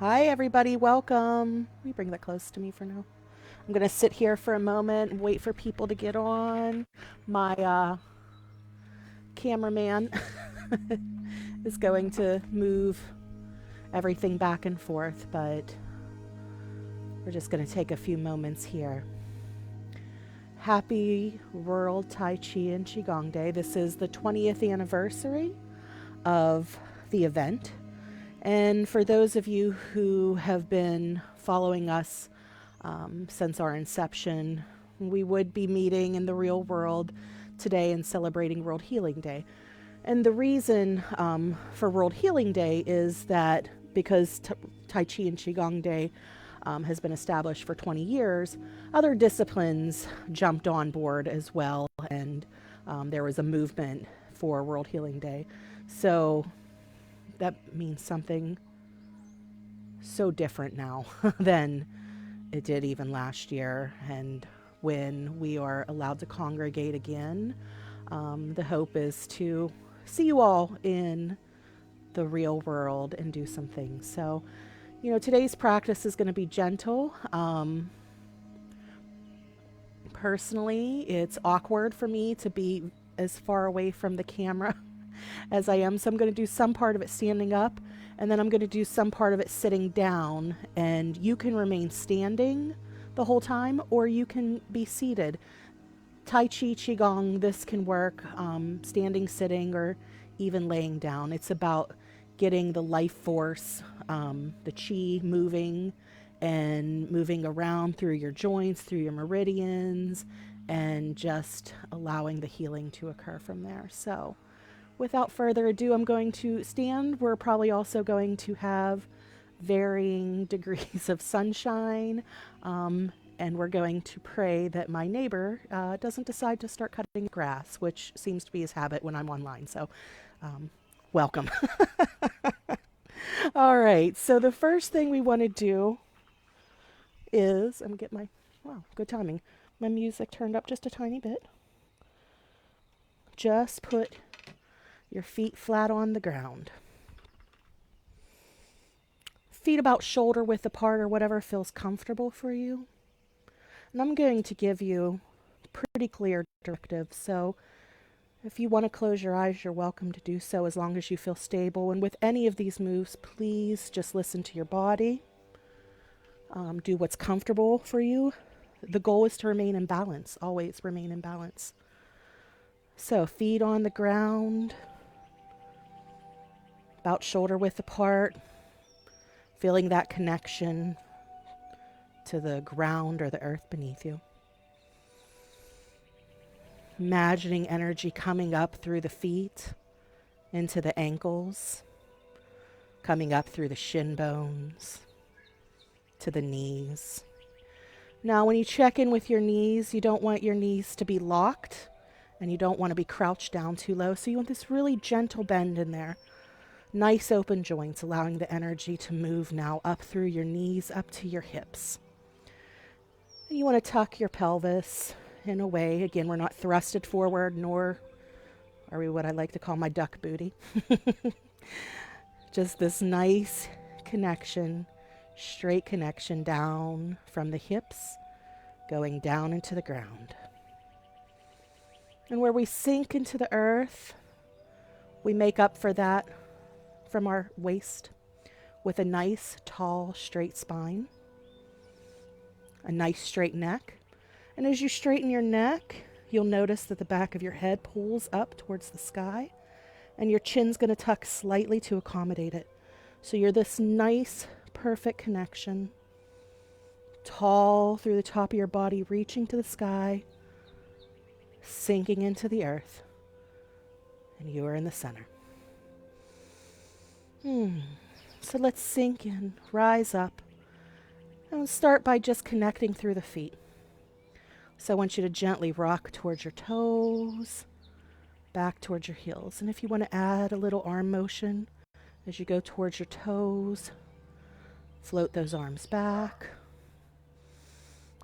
Hi, everybody. Welcome. Let me bring that close to me for now. I'm going to sit here for a moment and wait for people to get on. My cameraman is going to move everything back and forth, but we're just going to take a few moments here. Happy World Tai Chi and Qigong Day. This is the 20th anniversary of the event. And for those of you who have been following us since our inception, we would be meeting in the real world today and celebrating World Healing Day. And the reason for World Healing Day is that because Tai Chi and Qigong Day has been established for 20 years, other disciplines jumped on board as well, and there was a movement for World Healing Day. So that means something so different now than it did even last year. And when we are allowed to congregate again, the hope is to see you all in the real world and do some things. So, today's practice is going to be gentle. Personally, it's awkward for me to be as far away from the camera as I am. So I'm going to do some part of it standing up, and then I'm going to do some part of it sitting down. And you can remain standing the whole time, or you can be seated. Tai Chi, Qigong, this can work standing, sitting, or even laying down. It's about getting the life force, the Qi moving and moving around through your joints, through your meridians, and just allowing the healing to occur from there. So without further ado, I'm going to stand. We're probably also going to have varying degrees of sunshine, and we're going to pray that my neighbor doesn't decide to start cutting grass, which seems to be his habit when I'm online. So welcome. All right, so the first thing we want to do is, I'm going to get wow, good timing, my music turned up just a tiny bit. Just put your feet flat on the ground. Feet about shoulder width apart or whatever feels comfortable for you. And I'm going to give you pretty clear directives. So if you want to close your eyes, you're welcome to do so as long as you feel stable. And with any of these moves, please just listen to your body. Do what's comfortable for you. The goal is to remain in balance, always remain in balance. So feet on the ground, about shoulder width apart, feeling that connection to the ground or the earth beneath you. Imagining energy coming up through the feet, into the ankles, coming up through the shin bones, to the knees. Now, when you check in with your knees, you don't want your knees to be locked, and you don't want to be crouched down too low. So you want this really gentle bend in there. Nice open joints, allowing the energy to move now up through your knees, up to your hips. And you want to tuck your pelvis in a way. Again, we're not thrusted forward, nor are we what I like to call my duck booty. Just this nice connection, straight connection down from the hips, going down into the ground. And where we sink into the earth, we make up for that from our waist with a nice, tall, straight spine, a nice straight neck. And as you straighten your neck, you'll notice that the back of your head pulls up towards the sky, and your chin's going to tuck slightly to accommodate it. So you're this nice, perfect connection, tall through the top of your body, reaching to the sky, sinking into the earth, and you are in the center. So let's sink in, rise up, and we'll start by just connecting through the feet. So I want you to gently rock towards your toes, back towards your heels. And if you want to add a little arm motion as you go towards your toes, float those arms back,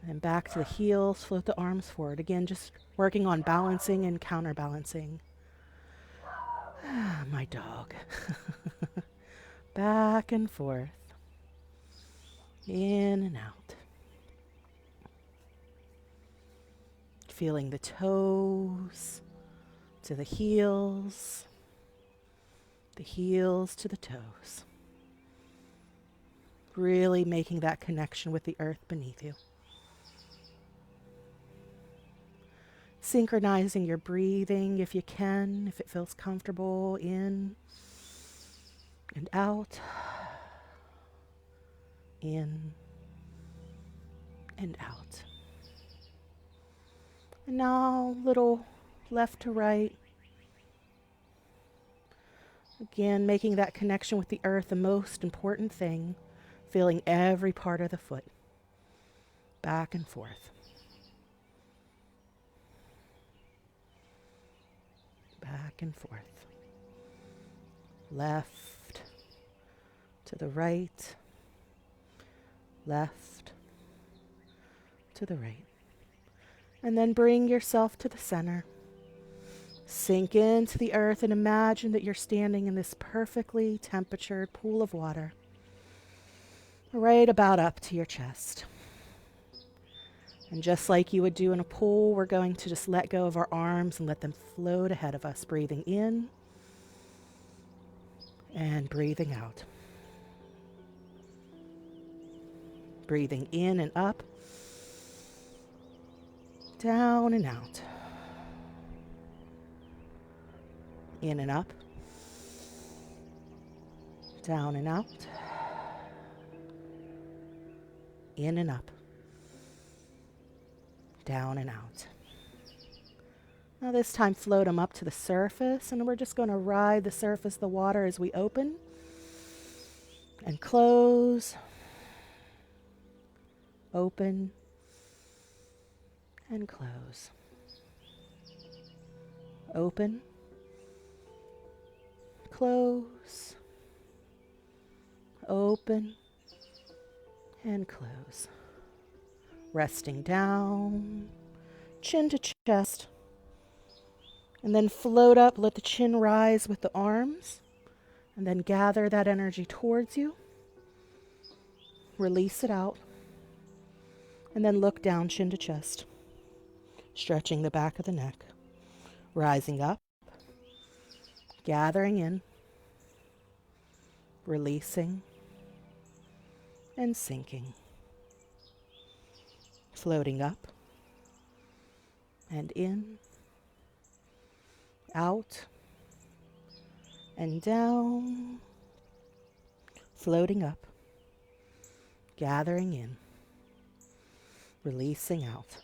and back to the heels, float the arms forward. Again, just working on balancing and counterbalancing. My dog. Back and forth. In and out. Feeling the toes to the heels to the toes. Really making that connection with the earth beneath you. Synchronizing your breathing if you can, if it feels comfortable, in and out, in and out. And now, little left to right. Again, making that connection with the earth the most important thing, feeling every part of the foot, back and forth. Back and forth. Left to the right, left to the right. And then bring yourself to the center. Sink into the earth and imagine that you're standing in this perfectly temperatured pool of water, right about up to your chest. And just like you would do in a pool, we're going to just let go of our arms and let them float ahead of us, breathing in and breathing out. Breathing in and up, down and out. In and up, down and out, in and up, down and out. Now this time float them up to the surface, and we're just going to ride the surface of the water as we open and close, open and close, open, close, open, and close. Resting down, chin to chest, and then float up, let the chin rise with the arms, and then gather that energy towards you. Release it out, and then look down, chin to chest, stretching the back of the neck, rising up, gathering in, releasing, and sinking. Floating up, and in, out, and down. Floating up, gathering in, releasing out,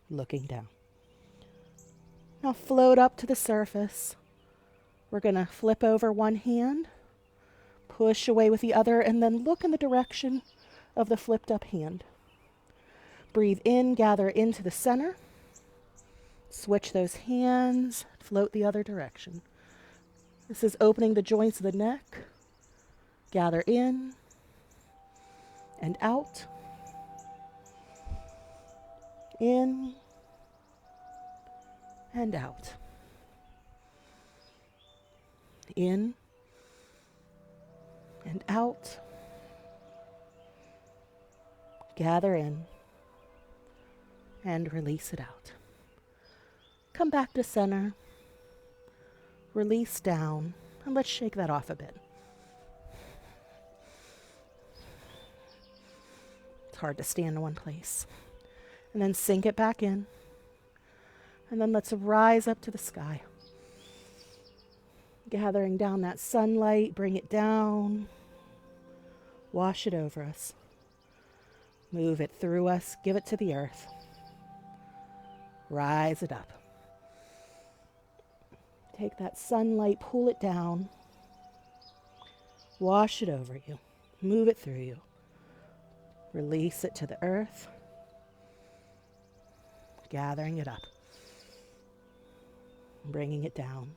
looking down. Now float up to the surface. We're going to flip over one hand, push away with the other, and then look in the direction of the flipped up hand. Breathe in, gather into the center. Switch those hands, float the other direction. This is opening the joints of the neck. Gather in and out. In and out. In and out. Gather in and release it out. Come back to center. Release down, and let's shake that off a bit. It's hard to stand in one place. And then sink it back in. And then let's rise up to the sky. Gathering down that sunlight, bring it down. Wash it over us. Move it through us, give it to the earth. Rise it up. Take that sunlight, pull it down. Wash it over you. Move it through you. Release it to the earth. Gathering it up. Bringing it down.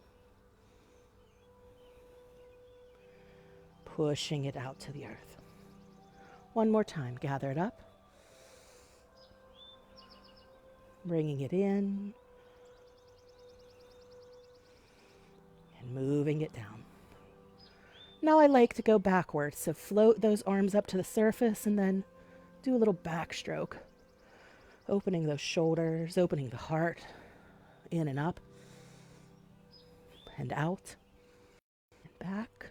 Pushing it out to the earth. One more time. Gather it up. Bringing it in. And moving it down. Now I like to go backwards, so float those arms up to the surface and then do a little backstroke. Opening those shoulders, opening the heart, in and up, and out, and back,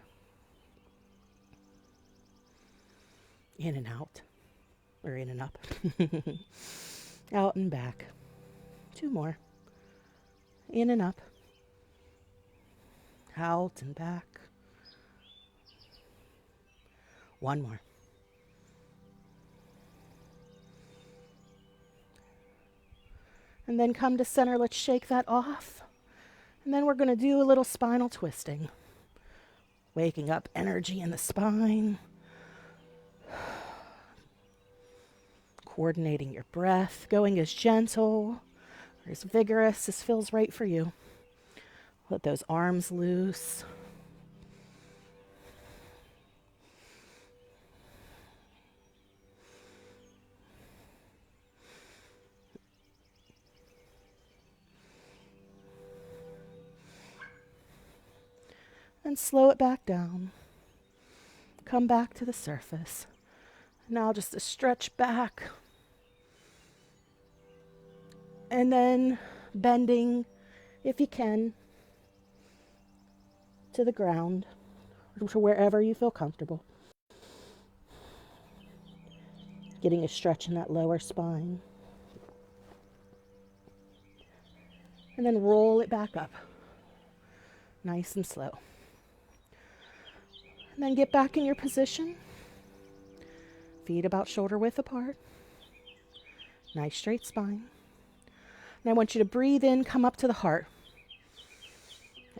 in and out, or in and up, out and back. 2 more, in and up, out and back. 1 more. And then come to center. Let's shake that off. And then we're going to do a little spinal twisting. Waking up energy in the spine. Coordinating your breath. Going as gentle or as vigorous as feels right for you. Let those arms loose. And slow it back down. Come back to the surface. Now just a stretch back. And then bending, if you can, to the ground, to wherever you feel comfortable. Getting a stretch in that lower spine. And then roll it back up. Nice and slow. And then get back in your position. Feet about shoulder width apart. Nice straight spine. And I want you to breathe in, come up to the heart.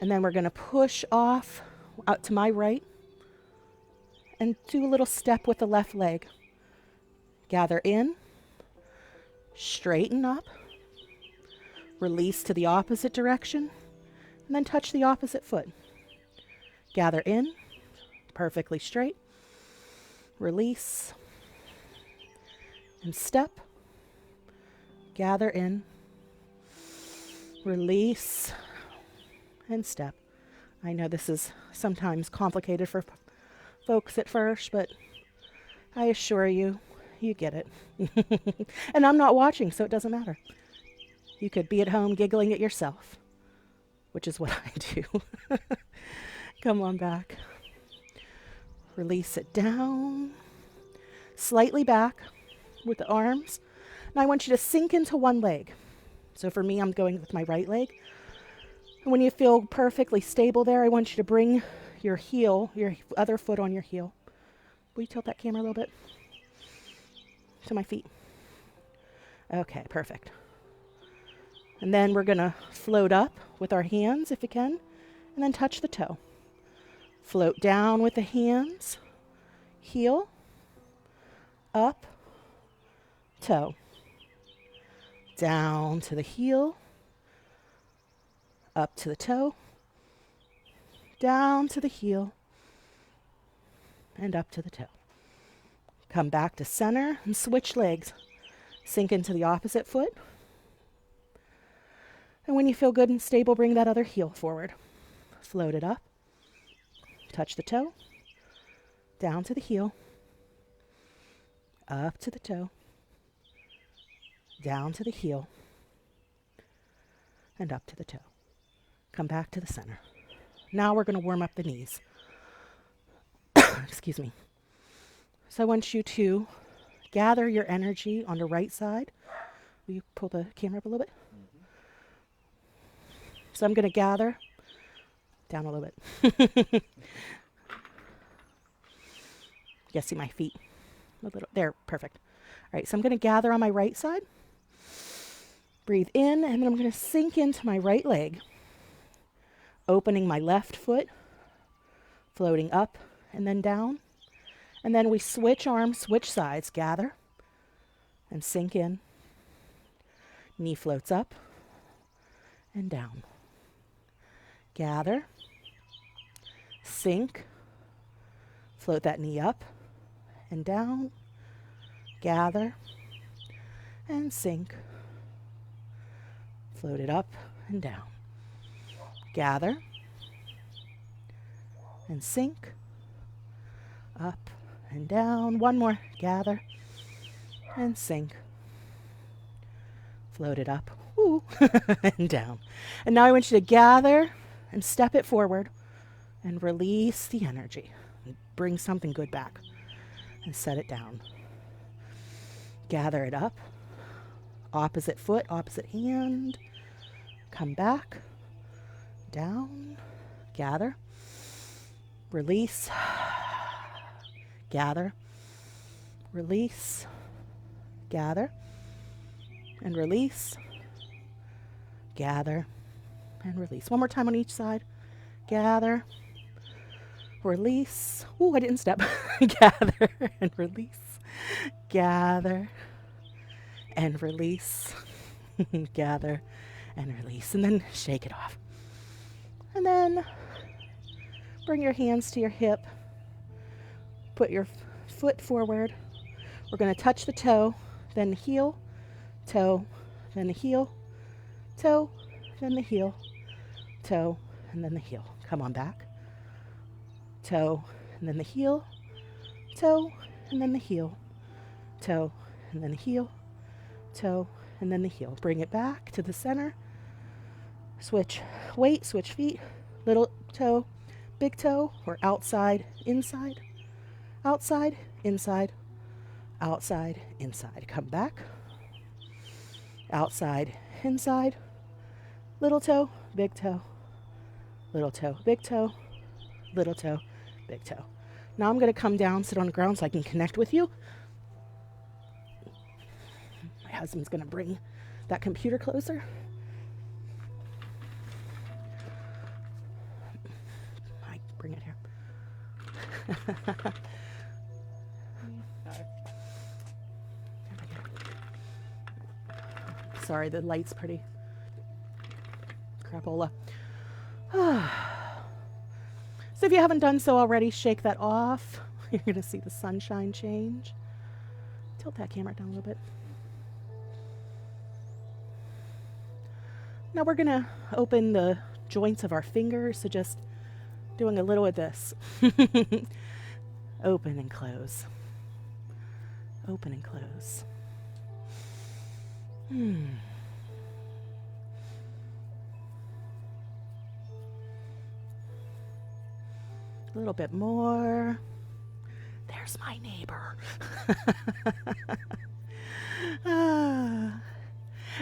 And then we're going to push off out to my right and do a little step with the left leg. Gather in, straighten up, release to the opposite direction, and then touch the opposite foot. Gather in, perfectly straight, release, and step, gather in, release, and step. I know this is sometimes complicated for folks at first, but I assure you, you get it. And I'm not watching, so it doesn't matter. You could be at home giggling at yourself, which is what I do. Come on back. Release it down, slightly back with the arms. And I want you to sink into one leg. So for me, I'm going with my right leg. And when you feel perfectly stable there, I want you to bring your heel, your other foot on your heel. Will you tilt that camera a little bit? To my feet. Okay, perfect. And then we're going to float up with our hands, if you can, and then touch the toe. Float down with the hands, heel, up, toe. Down to the heel, up to the toe, down to the heel, and up to the toe. Come back to center and switch legs. Sink into the opposite foot. And when you feel good and stable, bring that other heel forward. Float it up. Touch the toe. Down to the heel. Up to the toe. Down to the heel. And up to the toe. Come back to the center. Now we're going to warm up the knees. Excuse me. So I want you to gather your energy on the right side. Will you pull the camera up a little bit? So I'm going to gather down a little bit. Yeah, see my feet? A little, there, perfect. All right, so I'm going to gather on my right side. Breathe in, and then I'm going to sink into my right leg. Opening my left foot, floating up and then down. And then we switch arms, switch sides, gather, and sink in. Knee floats up and down. Gather, sink, float that knee up and down, gather, and sink, float it up and down, gather, and sink, Up and down. One more. Gather and sink. Float it up. Ooh. And down. And now I want you to gather and step it forward and release the energy. And bring something good back and set it down. Gather it up. Opposite foot, opposite hand. Come back. Down. Gather. Release. Gather. Release. Gather. And release. Gather. And release. One more time on each side. Gather. Release. Ooh, I didn't step. Gather and release. Gather and release. Gather and release. And then shake it off. And then bring your hands to your hip. Put your foot forward. We're going to touch the toe, then the heel, toe, then the heel, toe, then the heel, toe, and then the heel. Come on back. Toe, and then the heel, toe, and then the heel, toe, and then the heel, toe, and then the heel. Bring it back to the center. Switch weight, switch feet. Little toe, big toe, or outside, inside, outside, inside, outside, inside. Come back. Outside, inside, little toe, big toe, little toe, big toe, little toe, big toe. Now I'm going to come down, sit on the ground so I can connect with you. My husband's going to bring that computer closer. I bring it here. Sorry, the light's pretty crapola. So if you haven't done so already, shake that off. You're going to see the sunshine change. Tilt that camera down a little bit. Now we're going to open the joints of our fingers, so just doing a little of this. Open and close. Open and close. A little bit more. There's my neighbor. And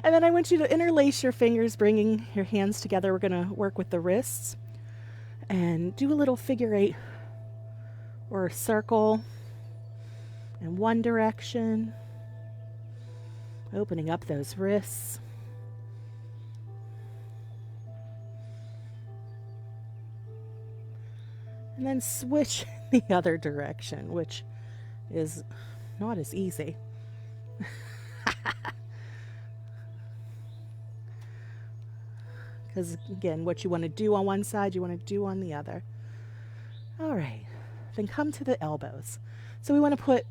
then I want you to interlace your fingers, bringing your hands together. We're going to work with the wrists and do a little figure eight or a circle in one direction. Opening up those wrists. And then switch the other direction, which is not as easy. Because again, what you want to do on one side, you want to do on the other. All right, then come to the elbows. So we want to put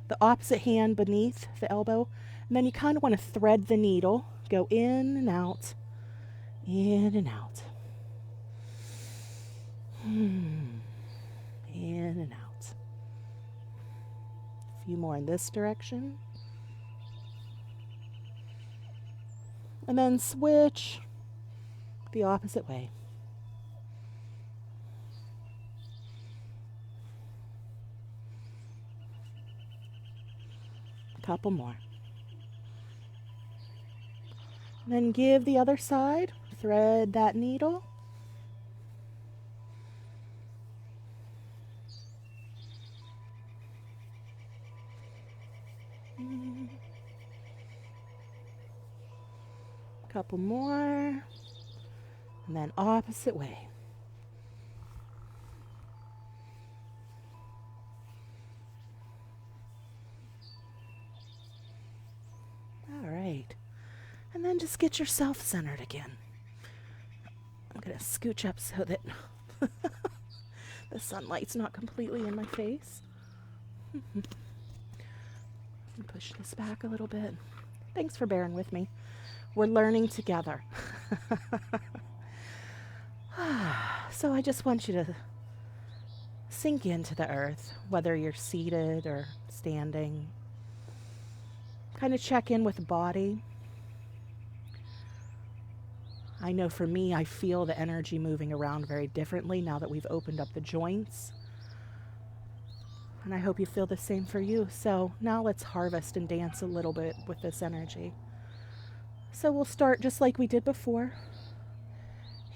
the opposite hand beneath the elbow, and then you kind of want to thread the needle, go in and out, in and out, in and out. A few more in this direction. And then switch the opposite way. A couple more. And then give the other side, thread that needle. Couple more, and then opposite way. All right, and then just get yourself centered again. I'm gonna scooch up so that the sunlight's not completely in my face. Push this back a little bit. Thanks for bearing with me. We're learning together. So I just want you to sink into the earth, whether you're seated or standing. Kind of check in with the body. I know for me, I feel the energy moving around very differently now that we've opened up the joints. And I hope you feel the same for you. So now let's harvest and dance a little bit with this energy. So we'll start just like we did before.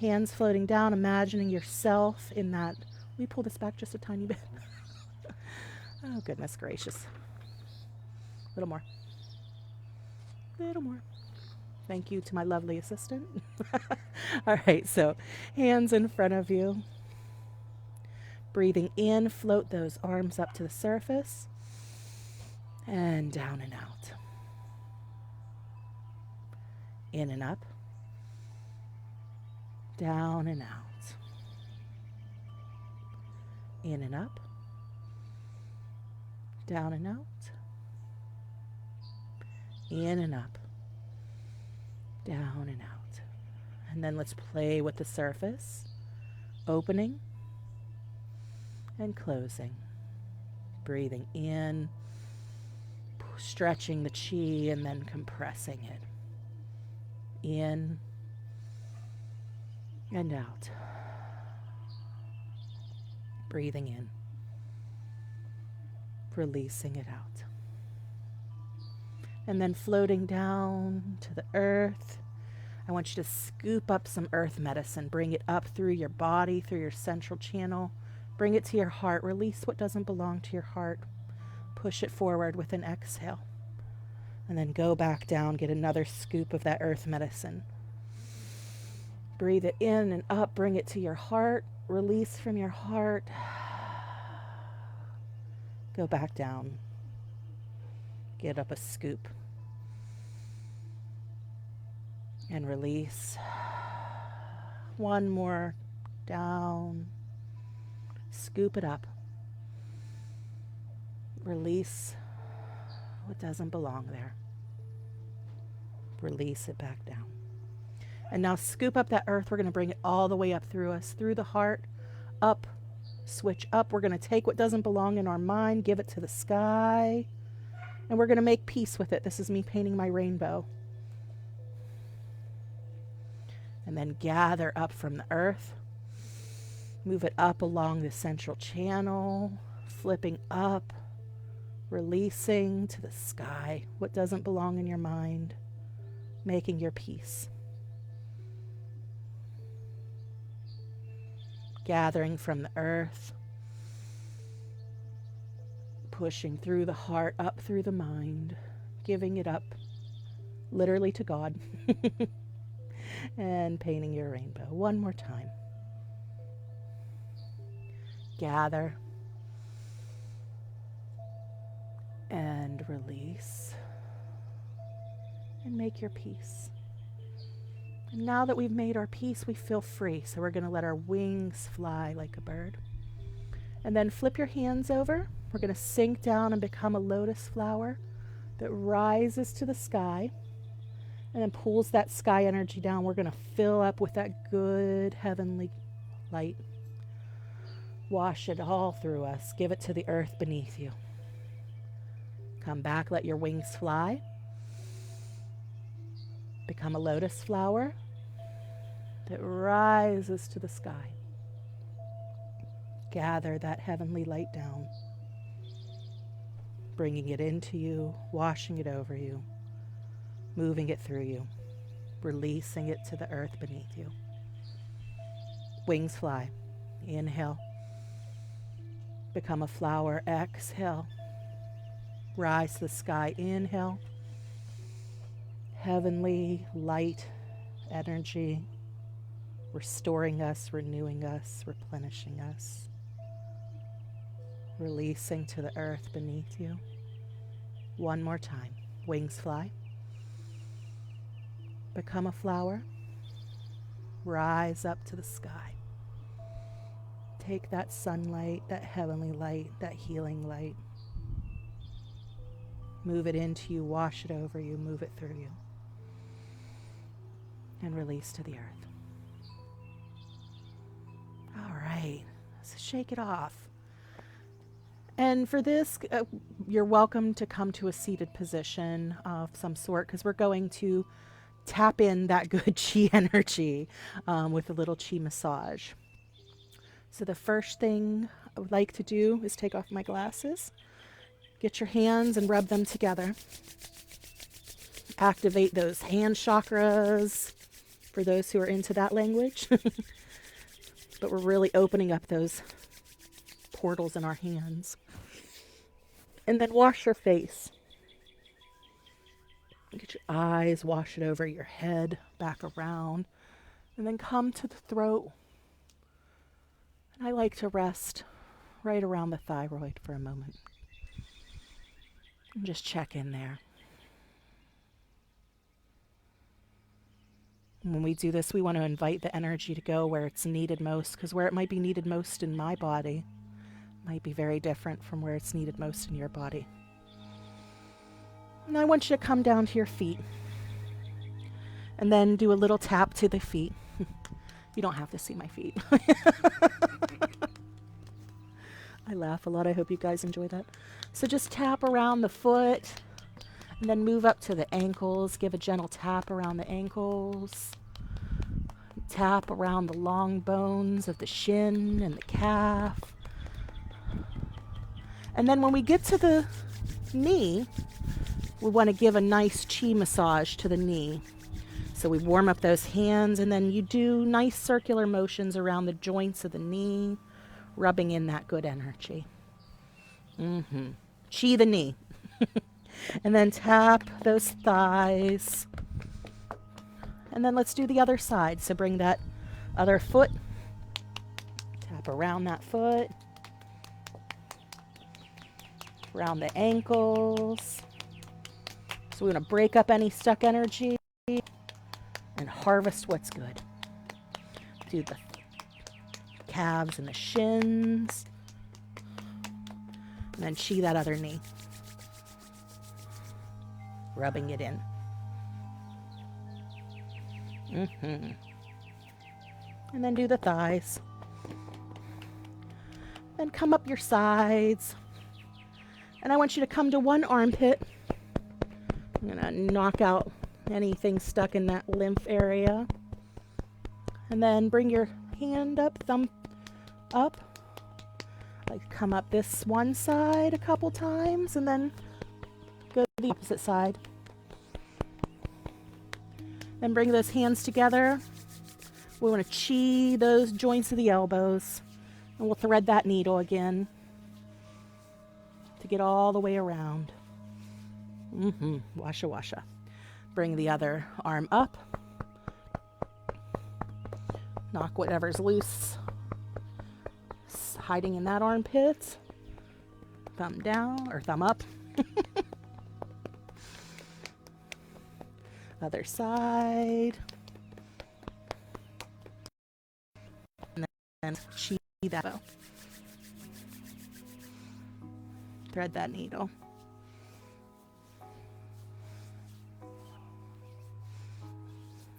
Hands floating down, imagining yourself in that. We pull this back just a tiny bit. Oh, goodness gracious. A little more. Little more. Thank you to my lovely assistant. All right, so hands in front of you. Breathing in, float those arms up to the surface. And down and out. In and up. Down and out. In and up. Down and out. In and up. Down and out. And then let's play with the surface. Opening and closing. Breathing in, stretching the chi and then compressing it. In and out. Breathing in. Releasing it out. And then floating down to the earth. I want you to scoop up some earth medicine. Bring it up through your body, through your central channel. Bring it to your heart. Release what doesn't belong to your heart. Push it forward with an exhale. And then go back down. Get another scoop of that earth medicine. Breathe it in and up. Bring it to your heart. Release from your heart. Go back down. Get up a scoop. And release. One more. Down. Scoop it up. Release what doesn't belong there. Release it back down. And now scoop up that earth. We're going to bring it all the way up through us, through the heart, up, switch up. We're going to take what doesn't belong in our mind, give it to the sky, and we're going to make peace with it. This is me painting my rainbow. And then gather up from the earth. Move it up along the central channel, flipping up, releasing to the sky what doesn't belong in your mind, making your peace. Gathering from the earth, pushing through the heart, up through the mind, giving it up, literally to God, and painting your rainbow. One more time. Gather and release and make your peace. And now that we've made our peace, we feel free. So we're going to let our wings fly like a bird. And then flip your hands over. We're going to sink down and become a lotus flower that rises to the sky and then pulls that sky energy down. We're going to fill up with that good heavenly light. Wash it all through us. Give it to the earth beneath you. Come back, let your wings fly. Become a lotus flower that rises to the sky. Gather that heavenly light down, bringing it into you, washing it over you, moving it through you, releasing it to the earth beneath you. Wings fly. Inhale. Become a flower. Exhale. Rise to the sky. Inhale. Heavenly light energy, restoring us, renewing us, replenishing us. Releasing to the earth beneath you. One more time. Wings fly. Become a flower. Rise up to the sky. Take that sunlight, that heavenly light, that healing light. Move it into you, wash it over you, move it through you. And release to the earth. All right, so shake it off. And for this, you're welcome to come to a seated position of some sort, because we're going to tap in that good chi energy with a little chi massage. So the first thing I would like to do is take off my glasses. Get your hands and rub them together. Activate those hand chakras for those who are into that language. But we're really opening up those portals in our hands. And then wash your face. Get your eyes, wash it over your head, back around. And then come to the throat. And I like to rest right around the thyroid for a moment. And just check in there. When we do this, we want to invite the energy to go where it's needed most, because where it might be needed most in my body might be very different from where it's needed most in your body. And I want you to come down to your feet and then do a little tap to the feet. You don't have to see my feet. I laugh a lot. I hope you guys enjoy that. So just tap around the foot and then move up to the ankles. Give a gentle tap around the ankles. Tap around the long bones of the shin and the calf. And then when we get to the knee, we want to give a nice chi massage to the knee. So we warm up those hands, and then you do nice circular motions around the joints of the knee, rubbing in that good energy. Chi the knee. And then tap those thighs. And then let's do the other side. So bring that other foot, tap around that foot, around the ankles. So we want to break up any stuck energy and harvest what's good. Do the calves and the shins. And then chi that other knee. Rubbing it in. And then do the thighs. Then come up your sides. And I want you to come to one armpit. I'm going to knock out anything stuck in that lymph area. And then bring your hand up, thumb up. Like come up this one side a couple times and then go to the opposite side. Then bring those hands together. We want to chi those joints of the elbows. And we'll thread that needle again to get all the way around. Washa, washa. Bring the other arm up. Knock whatever's loose, hiding in that armpit. Thumb down or thumb up. Other side. And then chi that bow. Thread that needle.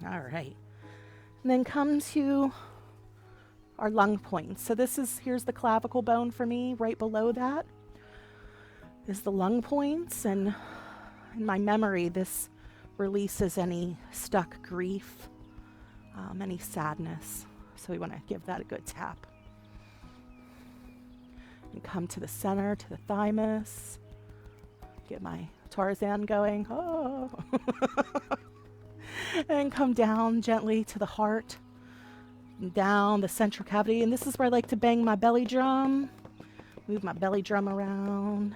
All right. And then come to our lung points. So here's the clavicle bone for me. Right below that is the lung points. And in my memory, this releases any stuck grief, any sadness. So we want to give that a good tap. And come to the center, to the thymus. Get my Tarzan going. Oh. And come down gently to the heart, down the central cavity. And this is where I like to bang my belly drum. Move my belly drum around.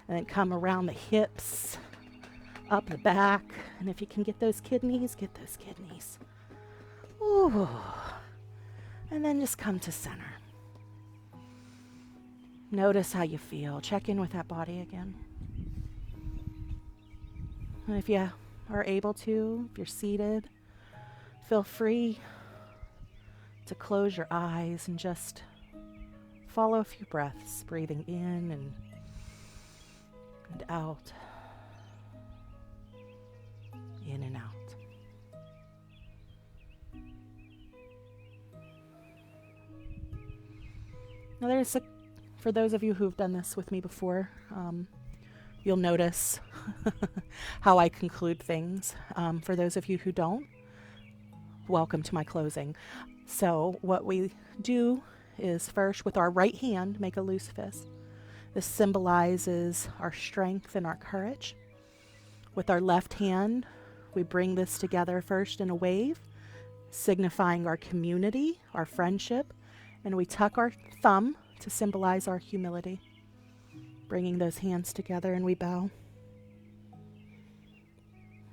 And then come around the hips, up the back. And if you can get those kidneys, get those kidneys. Ooh. And then just come to center. Notice how you feel. Check in with that body again. And if you are able to, if you're seated, feel free to close your eyes and just follow a few breaths, breathing in and out, in and out. Now For those of you who've done this with me before, you'll notice how I conclude things. For those of you who don't, welcome to my closing. So what we do is first, with our right hand, make a loose fist. This symbolizes our strength and our courage. With our left hand, we bring this together first in a wave, signifying our community, our friendship, and we tuck our thumb to symbolize our humility. Bringing those hands together and we bow.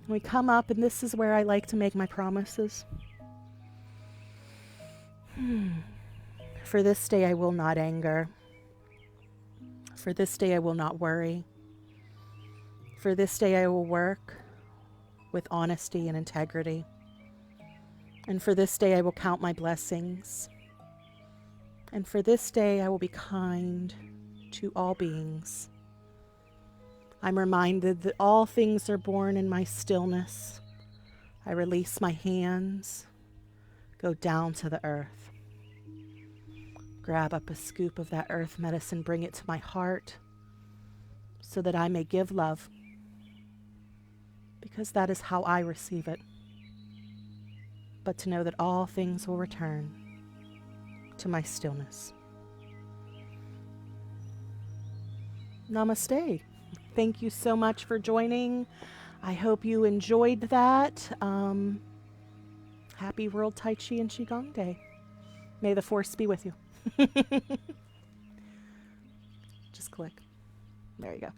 We come up, and this is where I like to make my promises. For this day I will not anger. For this day I will not worry. For this day I will work with honesty and integrity. And for this day I will count my blessings. And for this day I will be kind to all beings. I'm reminded that all things are born in my stillness. I release my hands, go down to the earth. Grab up a scoop of that earth medicine, bring it to my heart so that I may give love, because that is how I receive it. But to know that all things will return to my stillness. Namaste. Thank you so much for joining. I hope you enjoyed that. Happy World Tai Chi and Qigong Day. May the force be with you. Just click. There you go.